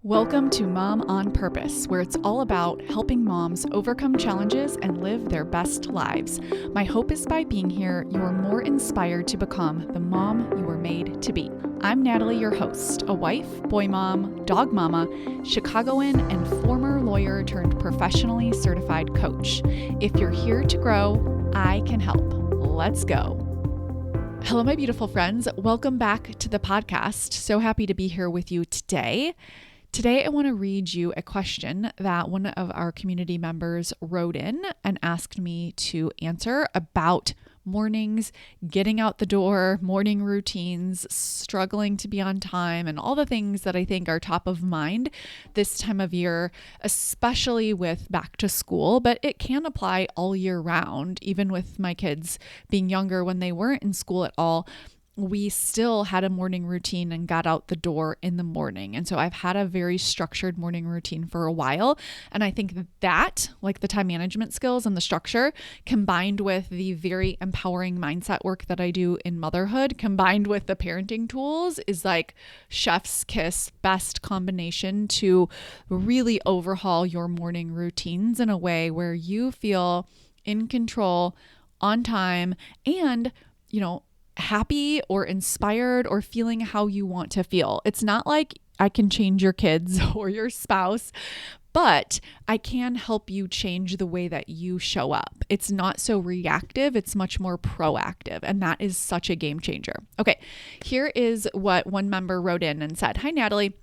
Welcome to Mom on Purpose, where it's all about helping moms overcome challenges and live their best lives. My hope is by being here, you are more inspired to become the mom you were made to be. I'm Natalie, your host, a wife, boy mom, dog mama, Chicagoan, and former lawyer turned professionally certified coach. If you're here to grow, I can help. Let's go. Hello, my beautiful friends. Welcome back to the podcast. So happy to be here with you today. Today, I want to read you a question that one of our community members wrote in and asked me to answer about mornings, getting out the door, morning routines, struggling to be on time, and all the things that I think are top of mind this time of year, especially with back to school, but it can apply all year round. Even with my kids being younger, when they weren't in school at all, we still had a morning routine and got out the door in the morning. And so I've had a very structured morning routine for a while. And I think that, like the time management skills and the structure, combined with the very empowering mindset work that I do in motherhood, combined with the parenting tools, is like chef's kiss, best combination to really overhaul your morning routines in a way where you feel in control, on time, and, happy or inspired or feeling how you want to feel. It's not like I can change your kids or your spouse, but I can help you change the way that you show up. It's not so reactive, it's much more proactive, and that is such a game changer. Okay, here is what one member wrote in and said, "Hi, Natalie.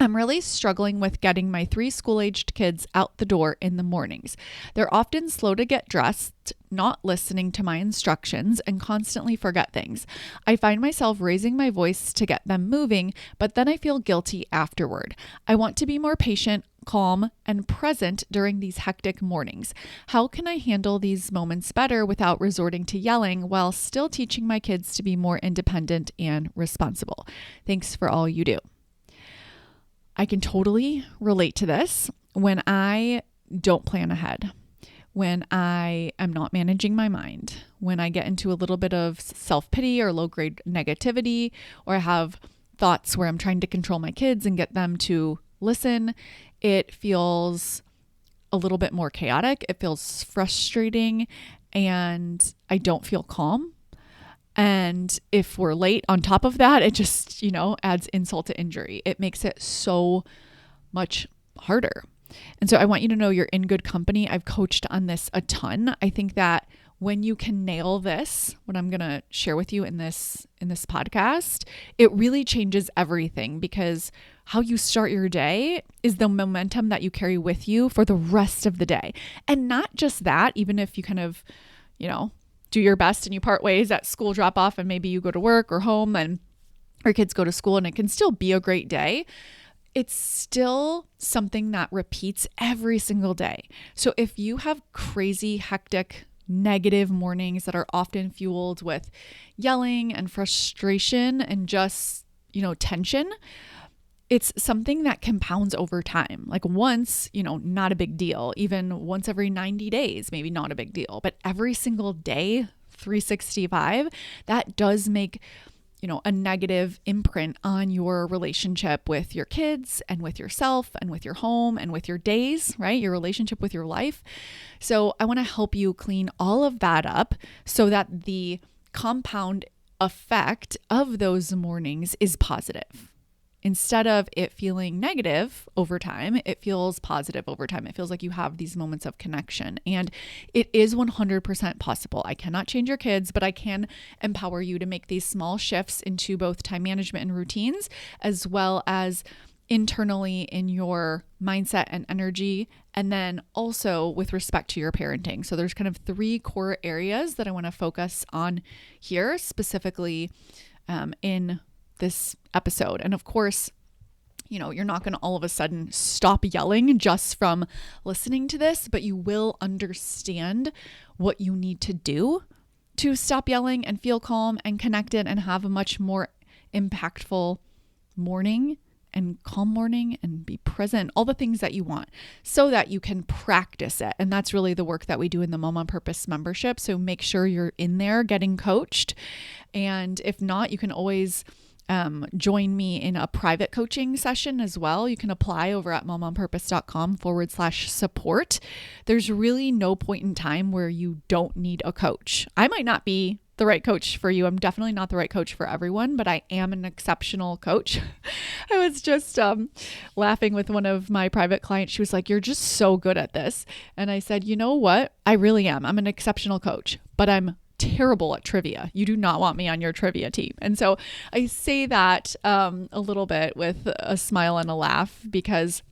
I'm really struggling with getting my 3 school-aged kids out the door in the mornings. They're often slow to get dressed, not listening to my instructions, and constantly forget things. I find myself raising my voice to get them moving, but then I feel guilty afterward. I want to be more patient, calm, and present during these hectic mornings. How can I handle these moments better without resorting to yelling while still teaching my kids to be more independent and responsible? Thanks for all you do." I can totally relate to this when I don't plan ahead, when I am not managing my mind, when I get into a little bit of self-pity or low-grade negativity, or I have thoughts where I'm trying to control my kids and get them to listen. It feels a little bit more chaotic. It feels frustrating, and I don't feel calm. And if we're late on top of that, it just, adds insult to injury. It makes it so much harder. And so I want you to know you're in good company. I've coached on this a ton. I think that when you can nail this, what I'm going to share with you in this podcast, it really changes everything, because how you start your day is the momentum that you carry with you for the rest of the day. And not just that, even if you kind of, do your best and you part ways at school drop off, and maybe you go to work or home and our kids go to school, and it can still be a great day. It's still something that repeats every single day. So if you have crazy, hectic, negative mornings that are often fueled with yelling and frustration and just, tension, it's something that compounds over time. Like once, not a big deal. Even once every 90 days, maybe not a big deal. But every single day, 365, that does make, a negative imprint on your relationship with your kids and with yourself and with your home and with your days, right? Your relationship with your life. So I want to help you clean all of that up so that the compound effect of those mornings is positive. Instead of it feeling negative over time, it feels positive over time. It feels like you have these moments of connection, and it is 100% possible. I cannot change your kids, but I can empower you to make these small shifts into both time management and routines, as well as internally in your mindset and energy, and then also with respect to your parenting. So there's kind of 3 core areas that I want to focus on here, specifically in this episode. And of course, you're not going to all of a sudden stop yelling just from listening to this, but you will understand what you need to do to stop yelling and feel calm and connected and have a much more impactful morning and calm morning and be present, all the things that you want, so that you can practice it. And that's really the work that we do in the Mom on Purpose membership. So make sure you're in there getting coached. And if not, you can always join me in a private coaching session as well. You can apply over at momonpurpose.com/support. There's really no point in time where you don't need a coach. I might not be the right coach for you. I'm definitely not the right coach for everyone, but I am an exceptional coach. I was just laughing with one of my private clients. She was like, "You're just so good at this." And I said, "You know what? I really am. I'm an exceptional coach, but I'm terrible at trivia. You do not want me on your trivia team." And so I say that a little bit with a smile and a laugh, because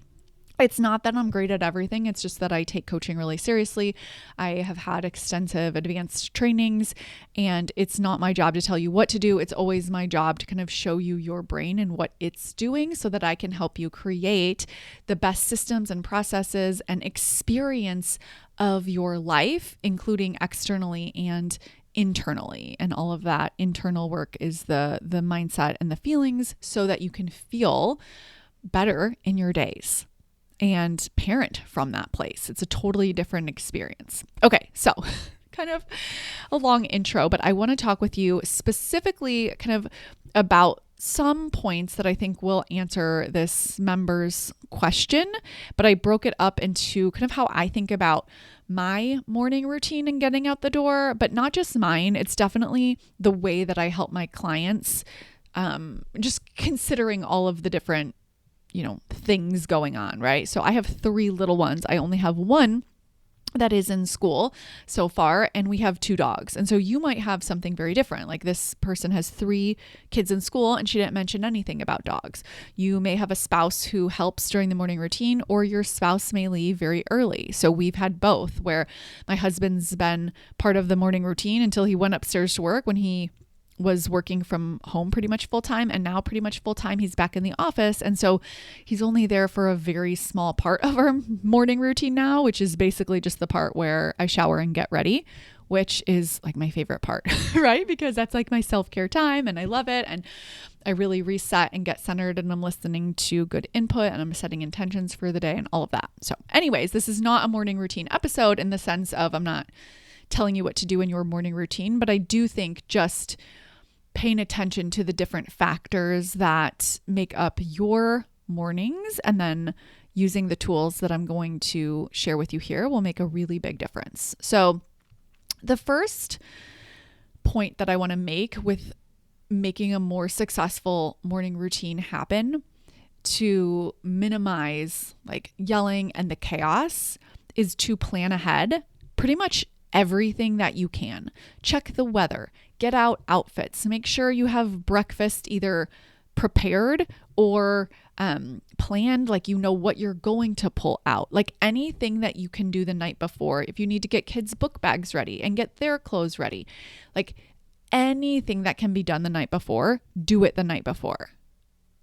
it's not that I'm great at everything. It's just that I take coaching really seriously. I have had extensive advanced trainings, and it's not my job to tell you what to do. It's always my job to kind of show you your brain and what it's doing so that I can help you create the best systems and processes and experience of your life, including externally and internally. And all of that internal work is the mindset and the feelings, so that you can feel better in your days and parent from that place. It's a totally different experience. Okay, so kind of a long intro, but I want to talk with you specifically kind of about some points that I think will answer this member's question, but I broke it up into kind of how I think about my morning routine and getting out the door, but not just mine. It's definitely the way that I help my clients, just considering all of the different things going on, right? So I have 3 little ones. I only have one that is in school so far, and we have 2 dogs. And so you might have something very different. Like this person has 3 kids in school and she didn't mention anything about dogs. You may have a spouse who helps during the morning routine, or your spouse may leave very early. So we've had both, where my husband's been part of the morning routine until he went upstairs to work when he was working from home pretty much full time, and now pretty much full time he's back in the office. And so he's only there for a very small part of our morning routine now, which is basically just the part where I shower and get ready, which is like my favorite part, right? Because that's like my self-care time and I love it. And I really reset and get centered, and I'm listening to good input, and I'm setting intentions for the day and all of that. So anyways, this is not a morning routine episode in the sense of I'm not telling you what to do in your morning routine, but I do think just paying attention to the different factors that make up your mornings, and then using the tools that I'm going to share with you here will make a really big difference. So the first point that I want to make with making a more successful morning routine happen to minimize like yelling and the chaos is to plan ahead pretty much everything that you can. Check the weather, get out outfits, make sure you have breakfast either prepared or planned, like you know what you're going to pull out, like anything that you can do the night before. If you need to get kids' book bags ready and get their clothes ready, like anything that can be done the night before, do it the night before.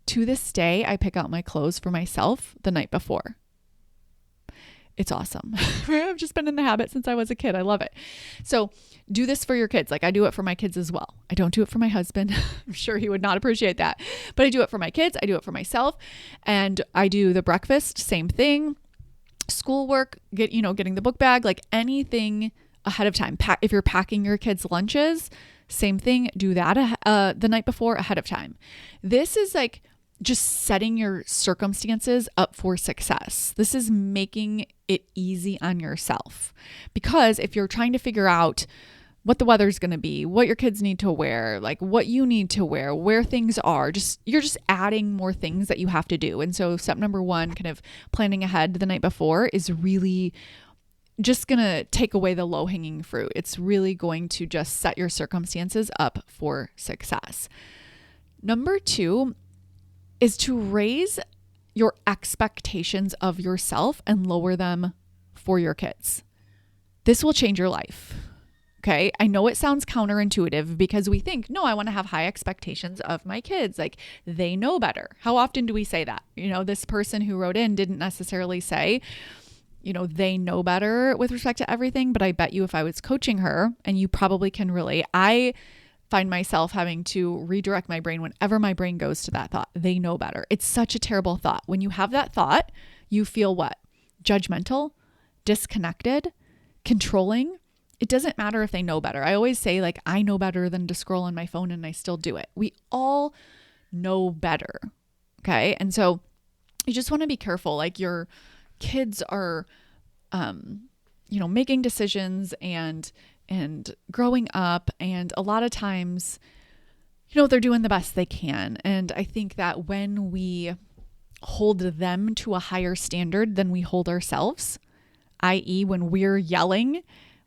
To this day, I pick out my clothes for myself the night before. It's awesome. I've just been in the habit since I was a kid. I love it. So do this for your kids. Like I do it for my kids as well. I don't do it for my husband. I'm sure he would not appreciate that, but I do it for my kids. I do it for myself, and I do the breakfast, same thing, schoolwork, getting the book bag, like anything ahead of time. If you're packing your kids' lunches, same thing, do that the night before ahead of time. This is like just setting your circumstances up for success. This is making it easy on yourself, because if you're trying to figure out what the weather's going to be, what your kids need to wear, like what you need to wear, where things are, you're just adding more things that you have to do. And so step number 1, kind of planning ahead the night before, is really just going to take away the low-hanging fruit. It's really going to just set your circumstances up for success. Number 2 is to raise your expectations of yourself and lower them for your kids. This will change your life. Okay. I know it sounds counterintuitive because we think, no, I want to have high expectations of my kids. Like they know better. How often do we say that? This person who wrote in didn't necessarily say, they know better with respect to everything, but I bet you if I was coaching her, and you probably can relate, I find myself having to redirect my brain whenever my brain goes to that thought. They know better. It's such a terrible thought. When you have that thought, you feel what? Judgmental, disconnected, controlling. It doesn't matter if they know better. I always say, like, I know better than to scroll on my phone, and I still do it. We all know better. Okay. And so you just want to be careful. Like your kids are, making decisions and growing up. And a lot of times, they're doing the best they can. And I think that when we hold them to a higher standard than we hold ourselves, i.e. when we're yelling,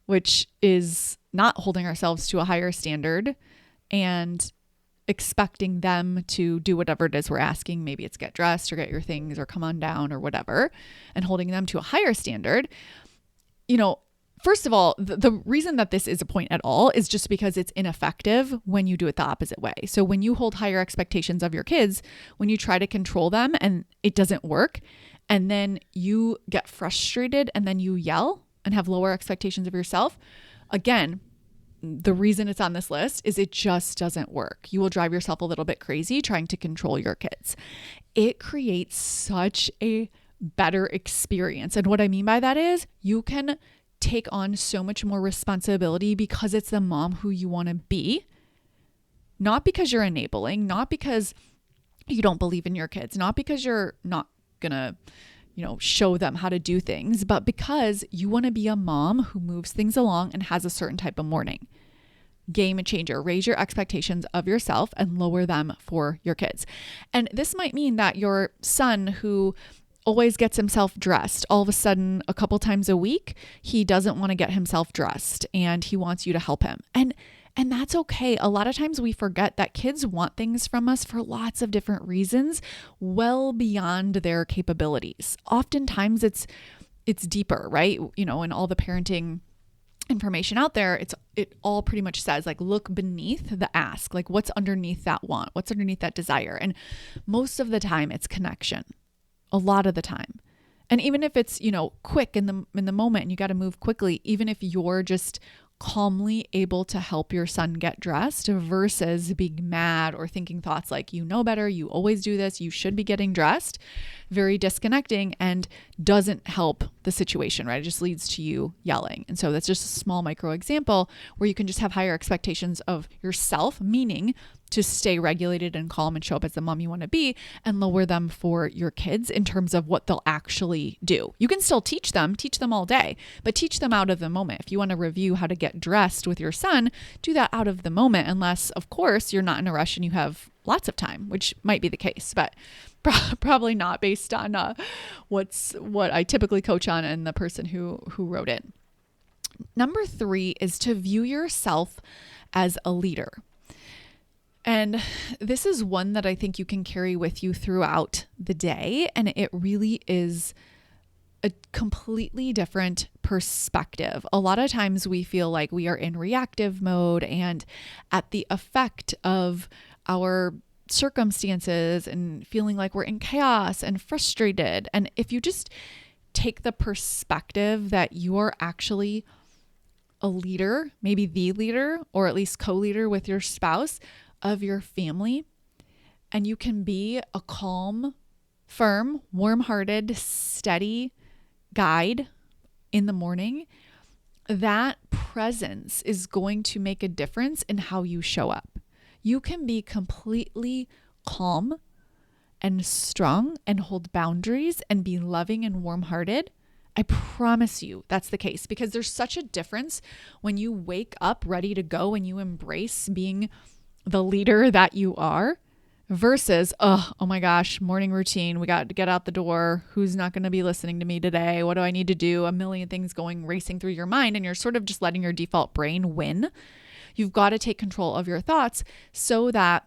which is not holding ourselves to a higher standard and expecting them to do whatever it is we're asking. Maybe it's get dressed or get your things or come on down or whatever, and holding them to a higher standard. First of all, the reason that this is a point at all is just because it's ineffective when you do it the opposite way. So when you hold higher expectations of your kids, when you try to control them and it doesn't work, and then you get frustrated and then you yell and have lower expectations of yourself, again, the reason it's on this list is it just doesn't work. You will drive yourself a little bit crazy trying to control your kids. It creates such a better experience. And what I mean by that is you can take on so much more responsibility because it's the mom who you want to be, not because you're enabling, not because you don't believe in your kids, not because you're not going to, show them how to do things, but because you want to be a mom who moves things along and has a certain type of morning. Game changer. Raise your expectations of yourself and lower them for your kids. And this might mean that your son who always gets himself dressed, all of a sudden, a couple times a week, he doesn't want to get himself dressed and he wants you to help him. And that's okay. A lot of times we forget that kids want things from us for lots of different reasons, well beyond their capabilities. Oftentimes it's deeper, right? In all the parenting information out there, it all pretty much says like, look beneath the ask, like what's underneath that want, what's underneath that desire. And most of the time it's connection. A lot of the time. And even if it's, quick in the moment and you got to move quickly, even if you're just calmly able to help your son get dressed versus being mad or thinking thoughts like, better, you always do this, you should be getting dressed, very disconnecting and doesn't help the situation, right? It just leads to you yelling. And so that's just a small micro example where you can just have higher expectations of yourself, meaning to stay regulated and calm and show up as the mom you want to be, and lower them for your kids in terms of what they'll actually do. You can still teach them all day, but teach them out of the moment. If you want to review how to get dressed with your son, do that out of the moment, unless of course you're not in a rush and you have lots of time, which might be the case, but probably not based on what I typically coach on and the person who wrote it. Number 3 is to view yourself as a leader. And this is one that I think you can carry with you throughout the day. And it really is a completely different perspective. A lot of times we feel like we are in reactive mode and at the effect of our circumstances and feeling like we're in chaos and frustrated. And if you just take the perspective that you are actually a leader, maybe the leader, or at least co-leader with your spouse of your family, and you can be a calm, firm, warm-hearted, steady guide in the morning, that presence is going to make a difference in how you show up. You can be completely calm and strong and hold boundaries and be loving and warm-hearted. I promise you that's the case, because there's such a difference when you wake up ready to go and you embrace being the leader that you are versus, oh my gosh, morning routine. We got to get out the door. Who's not going to be listening to me today? What do I need to do? A million things going racing through your mind, and you're sort of just letting your default brain win. You've got to take control of your thoughts so that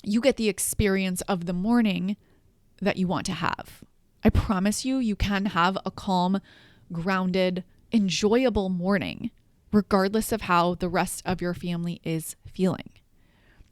you get the experience of the morning that you want to have. I promise you, you can have a calm, grounded, enjoyable morning, regardless of how the rest of your family is feeling.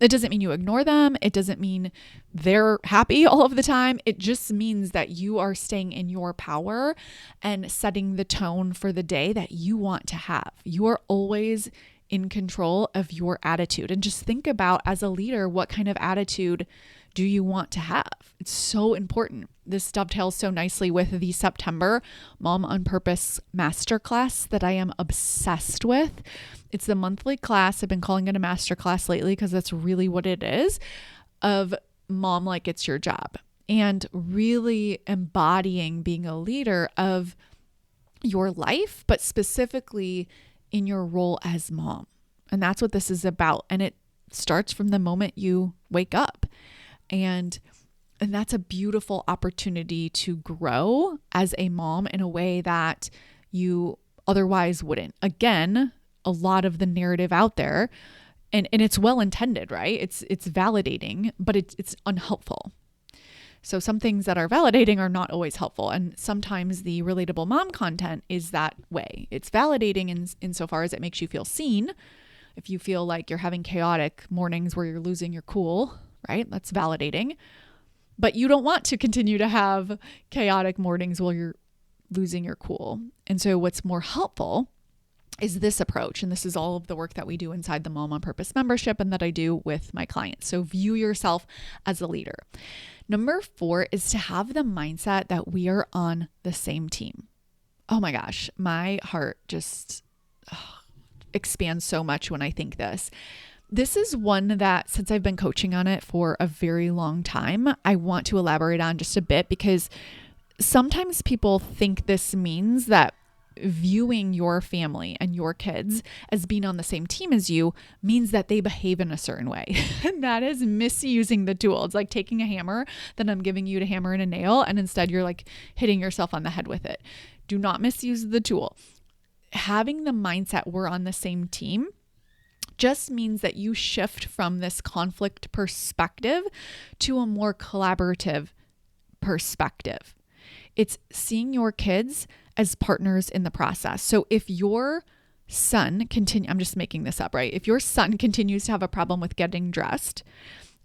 It doesn't mean you ignore them. It doesn't mean they're happy all of the time. It just means that you are staying in your power and setting the tone for the day that you want to have. You are always in control of your attitude. And just think about, as a leader, what kind of attitude do you want to have? It's so important. This dovetails so nicely with the September Mom on Purpose Masterclass that I am obsessed with. It's the monthly class. I've been calling it a masterclass lately because that's really what it is, of mom like it's your job, and really embodying being a leader of your life, but specifically in your role as mom. And that's what this is about. And it starts from the moment you wake up. And that's a beautiful opportunity to grow as a mom in a way that you otherwise wouldn't. Again, a lot of the narrative out there, and it's well intended, right? It's validating, but it's unhelpful. So some things that are validating are not always helpful. And sometimes the relatable mom content is that way. It's validating insofar as it makes you feel seen. If you feel like you're having chaotic mornings where you're losing your cool, right? That's validating. But you don't want to continue to have chaotic mornings while you're losing your cool. And so what's more helpful is this approach. And this is all of the work that we do inside the Mom on Purpose membership and that I do with my clients. So view yourself as a leader. Number 4 is to have the mindset that we are on the same team. Oh my gosh, my heart just expands so much when I think this. This is one that, since I've been coaching on it for a very long time, I want to elaborate on just a bit, because sometimes people think this means that viewing your family and your kids as being on the same team as you means that they behave in a certain way. And that is misusing the tool. It's like taking a hammer that I'm giving you to hammer in a nail, and instead you're like hitting yourself on the head with it. Do not misuse the tool. Having the mindset we're on the same team just means that you shift from this conflict perspective to a more collaborative perspective. It's seeing your kids as partners in the process. So if your son I'm just making this up, right? If your son continues to have a problem with getting dressed,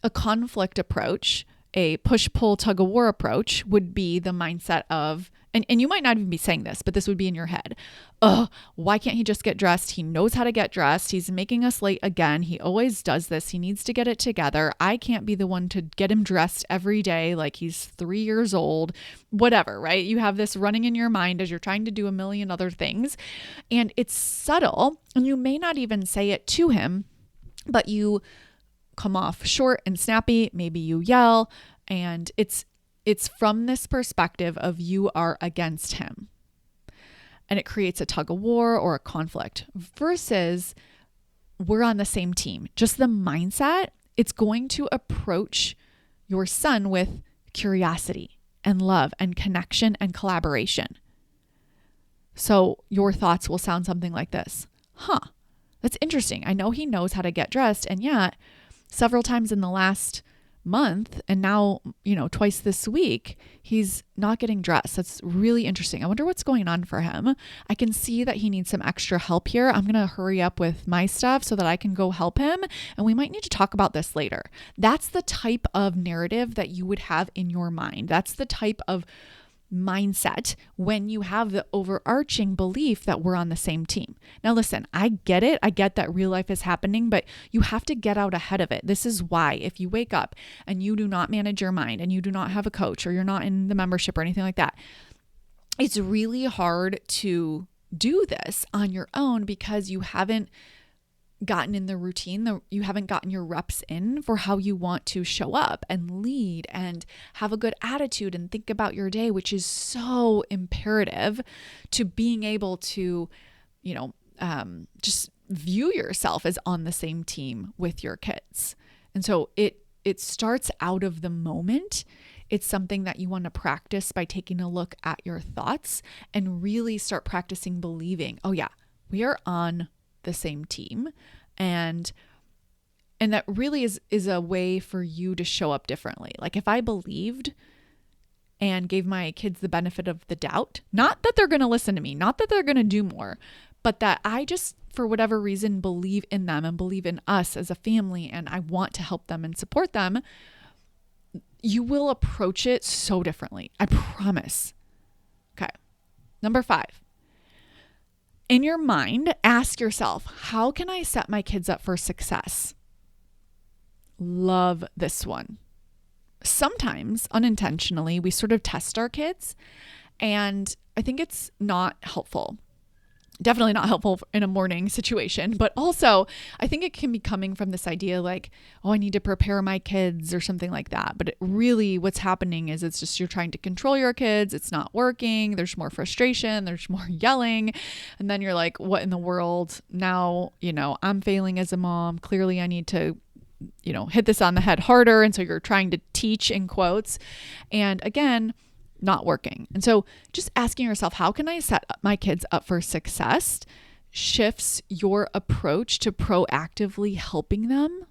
a conflict approach, a push-pull tug-of-war approach would be the mindset of, and you might not even be saying this, but this would be in your head. Oh, why can't he just get dressed? He knows how to get dressed. He's making us late again. He always does this. He needs to get it together. I can't be the one to get him dressed every day like he's 3 years old, whatever, right? You have this running in your mind as you're trying to do a million other things. And it's subtle, and you may not even say it to him, but you come off short and snappy. Maybe you yell, and it's from this perspective of you are against him. And it creates a tug of war or a conflict versus we're on the same team. Just the mindset, it's going to approach your son with curiosity and love and connection and collaboration. So your thoughts will sound something like this. That's interesting. I know he knows how to get dressed, and yet several times in the last month, and now, twice this week, he's not getting dressed. That's really interesting. I wonder what's going on for him. I can see that he needs some extra help here. I'm going to hurry up with my stuff so that I can go help him. And we might need to talk about this later. That's the type of narrative that you would have in your mind. That's the type of mindset when you have the overarching belief that we're on the same team. Now listen, I get it. I get that real life is happening, but you have to get out ahead of it. This is why if you wake up and you do not manage your mind and you do not have a coach or you're not in the membership or anything like that, it's really hard to do this on your own because you haven't gotten in the routine, you haven't gotten your reps in for how you want to show up and lead and have a good attitude and think about your day, which is so imperative to being able to, just view yourself as on the same team with your kids. And so it starts out of the moment. It's something that you want to practice by taking a look at your thoughts and really start practicing believing, oh yeah, we are on the same team. And that really is a way for you to show up differently. Like if I believed and gave my kids the benefit of the doubt, not that they're going to listen to me, not that they're going to do more, but that I just, for whatever reason, believe in them and believe in us as a family, and I want to help them and support them, you will approach it so differently. I promise. Okay. Number 5. In your mind, ask yourself, how can I set my kids up for success? Love this one. Sometimes, unintentionally, we sort of test our kids, and I think it's not helpful. Definitely not helpful in a morning situation, but also I think it can be coming from this idea like, oh, I need to prepare my kids or something like that. But really what's happening is it's just you're trying to control your kids. It's not working. There's more frustration. There's more yelling. And then you're like, what in the world? Now, I'm failing as a mom. Clearly I need to hit this on the head harder. And so you're trying to teach in quotes. And again, not working. And so just asking yourself, how can I set my kids up for success shifts your approach to proactively helping them.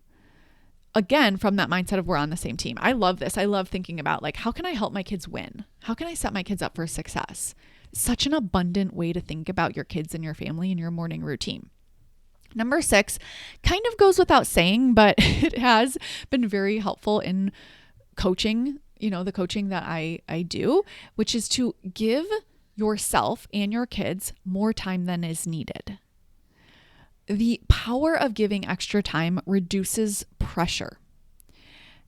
Again, from that mindset of we're on the same team. I love this. I love thinking about like, how can I help my kids win? How can I set my kids up for success? Such an abundant way to think about your kids and your family and your morning routine. Number 6 kind of goes without saying, but it has been very helpful in coaching, the coaching that I do, which is to give yourself and your kids more time than is needed. The power of giving extra time reduces pressure.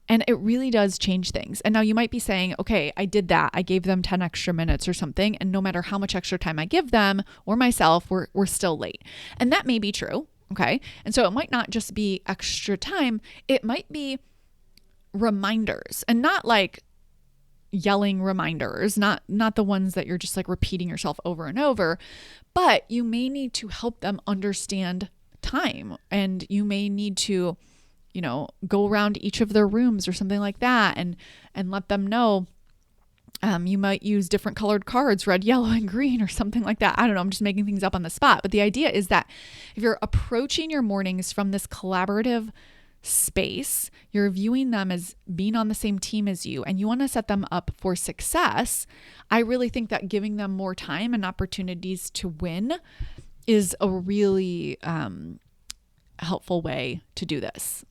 And it really does change things. And now you might be saying, okay, I did that. I gave them 10 extra minutes or something. And no matter how much extra time I give them or myself, we're still late. And that may be true. Okay. And so it might not just be extra time. It might be reminders, and not like yelling reminders, not the ones that you're just like repeating yourself over and over, but you may need to help them understand time, and you may need to, go around each of their rooms or something like that and let them know. You might use different colored cards, red, yellow, and green or something like that. I don't know. I'm just making things up on the spot. But the idea is that if you're approaching your mornings from this collaborative space, you're viewing them as being on the same team as you, and you want to set them up for success, I really think that giving them more time and opportunities to win is a really helpful way to do this.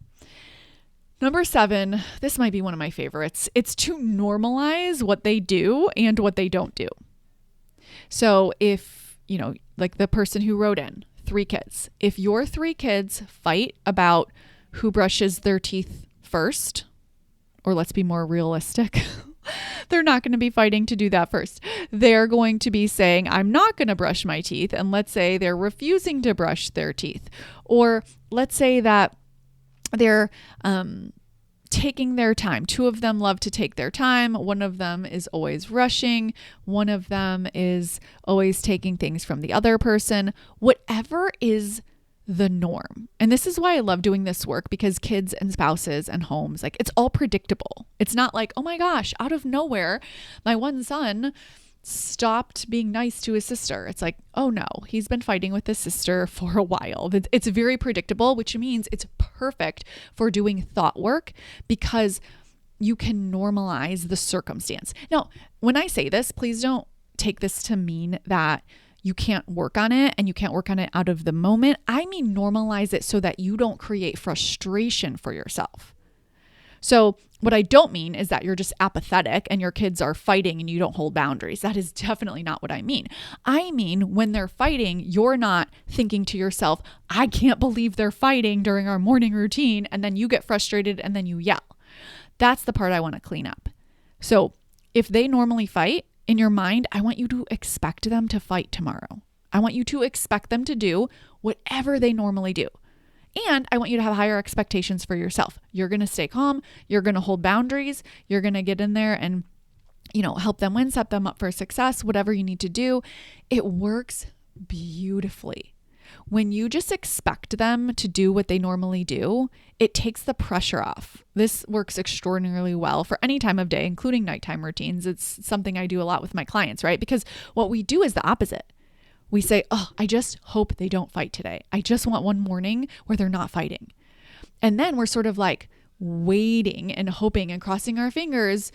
Number 7, this might be one of my favorites. It's to normalize what they do and what they don't do. So if, like the person who wrote in, 3 kids, if your 3 kids fight about who brushes their teeth first, or let's be more realistic, they're not going to be fighting to do that first. They're going to be saying, I'm not going to brush my teeth. And let's say they're refusing to brush their teeth. Or let's say that they're taking their time. 2 of them love to take their time. One of them is always rushing. One of them is always taking things from the other person. Whatever is the norm. And this is why I love doing this work, because kids and spouses and homes, like it's all predictable. It's not like, oh my gosh, out of nowhere, my one son stopped being nice to his sister. It's like, oh no, he's been fighting with his sister for a while. It's very predictable, which means it's perfect for doing thought work because you can normalize the circumstance. Now, when I say this, please don't take this to mean that you can't work on it and you can't work on it out of the moment. I mean, normalize it so that you don't create frustration for yourself. So what I don't mean is that you're just apathetic and your kids are fighting and you don't hold boundaries. That is definitely not what I mean. I mean, when they're fighting, you're not thinking to yourself, I can't believe they're fighting during our morning routine. And then you get frustrated and then you yell. That's the part I want to clean up. So if they normally fight, in your mind, I want you to expect them to fight tomorrow. I want you to expect them to do whatever they normally do. And I want you to have higher expectations for yourself. You're going to stay calm. You're going to hold boundaries. You're going to get in there and, help them win, set them up for success, whatever you need to do. It works beautifully. When you just expect them to do what they normally do, it takes the pressure off. This works extraordinarily well for any time of day, including nighttime routines. It's something I do a lot with my clients, right? Because what we do is the opposite. We say, oh, I just hope they don't fight today. I just want one morning where they're not fighting. And then we're sort of like waiting and hoping and crossing our fingers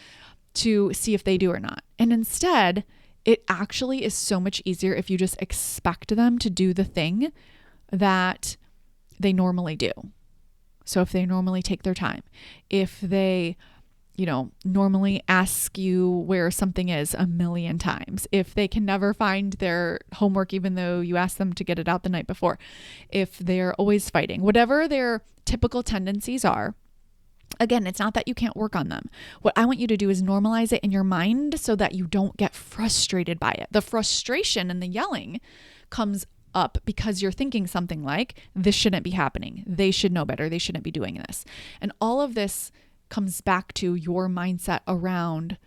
to see if they do or not. And instead, it actually is so much easier if you just expect them to do the thing that they normally do. So if they normally take their time, if they, normally ask you where something is 1,000,000 times, if they can never find their homework even though you asked them to get it out the night before, if they're always fighting, whatever their typical tendencies are. Again, it's not that you can't work on them. What I want you to do is normalize it in your mind so that you don't get frustrated by it. The frustration and the yelling comes up because you're thinking something like, this shouldn't be happening. They should know better. They shouldn't be doing this. And all of this comes back to your mindset around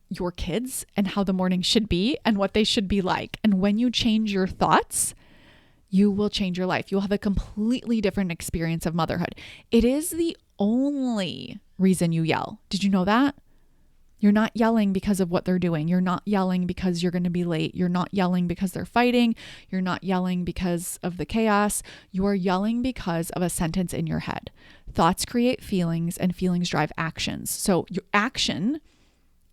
your kids and how the morning should be and what they should be like. And when you change your thoughts, you will change your life. You'll have a completely different experience of motherhood. It is the only reason you yell. Did you know that? You're not yelling because of what they're doing. You're not yelling because you're going to be late. You're not yelling because they're fighting. You're not yelling because of the chaos. You are yelling because of a sentence in your head. Thoughts create feelings and feelings drive actions. So your action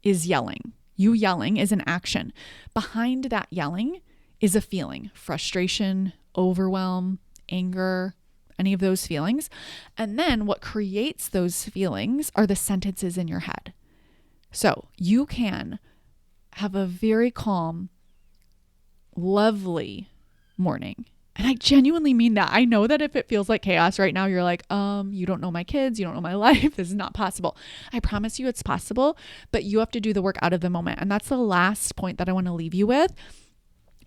is yelling. You yelling is an action. Behind that yelling is a feeling: frustration, overwhelm, anger, any of those feelings. And then what creates those feelings are the sentences in your head. So you can have a very calm, lovely morning. And I genuinely mean that. I know that if it feels like chaos right now, you're like, you don't know my kids, you don't know my life. This is not possible. I promise you it's possible, but you have to do the work out of the moment. And that's the last point that I want to leave you with,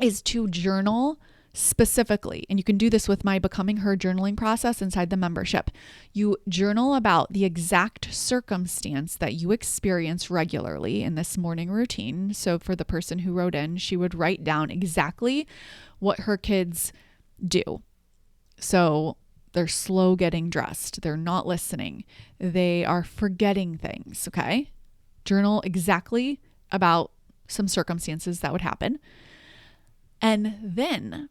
is to journal specifically. And you can do this with my Becoming Her journaling process inside the membership. You journal about the exact circumstance that you experience regularly in this morning routine. So for the person who wrote in, she would write down exactly what her kids do. So they're slow getting dressed. They're not listening. They are forgetting things. Okay. Journal exactly about some circumstances that would happen. And then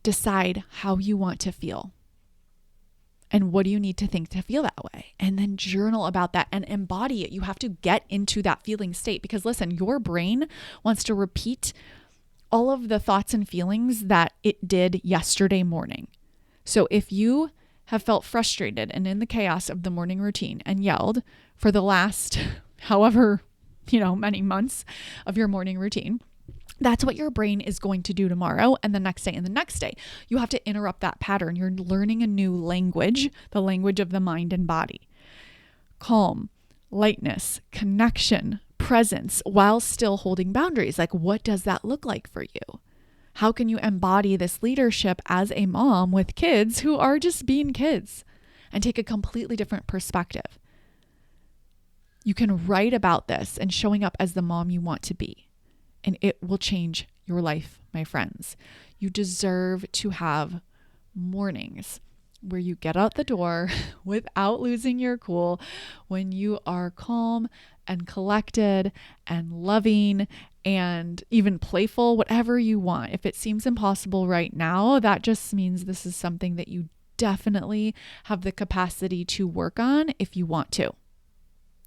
decide how you want to feel. And what do you need to think to feel that way? And then journal about that and embody it. You have to get into that feeling state, because listen, your brain wants to repeat all of the thoughts and feelings that it did yesterday morning. So if you have felt frustrated and in the chaos of the morning routine and yelled for the last however, many months of your morning routine, that's what your brain is going to do tomorrow and the next day and the next day. You have to interrupt that pattern. You're learning a new language, the language of the mind and body. Calm, lightness, connection, presence, while still holding boundaries. Like, what does that look like for you? How can you embody this leadership as a mom with kids who are just being kids and take a completely different perspective? You can write about this and showing up as the mom you want to be. And it will change your life, my friends. You deserve to have mornings where you get out the door without losing your cool, when you are calm and collected and loving and even playful, whatever you want. If it seems impossible right now, that just means this is something that you definitely have the capacity to work on if you want to.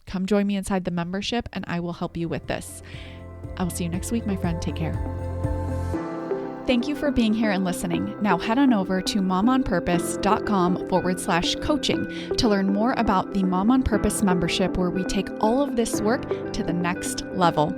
Come join me inside the membership and I will help you with this. I will see you next week, my friend. Take care. Thank you for being here and listening. Now head on over to momonpurpose.com/coaching to learn more about the Mom on Purpose membership, where we take all of this work to the next level.